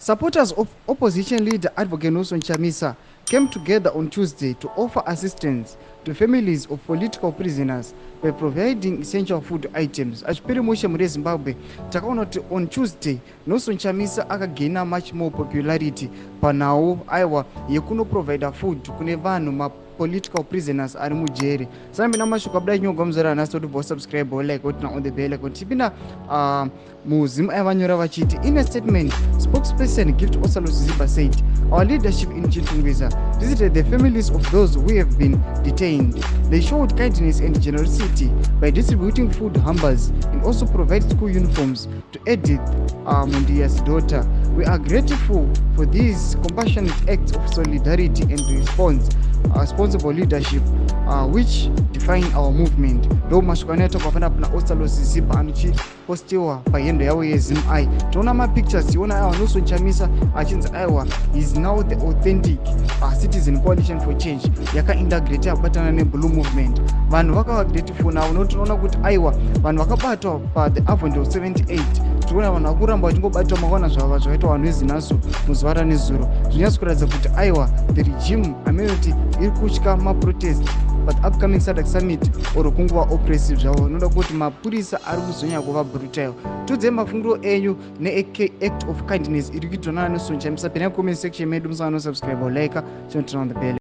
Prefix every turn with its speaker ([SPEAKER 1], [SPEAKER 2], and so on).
[SPEAKER 1] Supporters of opposition leader Advocate Nelson Chamisa came together on Tuesday to offer assistance to families of political prisoners by providing essential food items. Achipiri mushe muri Zimbabwe, takaona kuti on Tuesday Nelson Chamisa akagaina much more popularity panhau aiwa yekuno provide food kune vanhu political prisoners ari mujeri. Saka mina mashoko abudai nyogwa muzora nhasi kuti subscribe like kuti on the bell like kuti tipina muzimu aivanyora vachiti in a statement spokesperson Gift Osalo said our leadership in Chintungwiza visited the families of those who have been detained. They showed kindness and generosity by distributing food hampers and also provide school uniforms to Edith Mundia's daughter. We are grateful for these compassionate acts of solidarity and responsible leadership which define our movement. Ndo mashoko anoita kwafana pana Osalo Ziziba anochipostiwa pahendo yavo yeZimai. Toona mapictures tiona aiwa Nelson Chamisa achinzi aiwa is now the authentic citizen coalition for change yakaintegrate yabatana neblue movement. Vanhu vakava grateful navo notoona kuti aiwa vanhu vakabatwa the Avondale 78 tiona vanhu vakuramba vachingobatwa makaona zvava zvakaitwa vanhu vezinhasu muzuva ranezuro zvinyatso kuratidza kuti aiwa the regime amenoti iri kutya maprotest but upcoming SADC summit oro kunguva oppressive zvavo noda kuti mapurisa ari kuzonya kuva brutal. Tudze mafunguro enyu ne-act of kindness iri kuitwa naNelson Chamisa pena comment section medu musana no subscribe or like turn on the bell.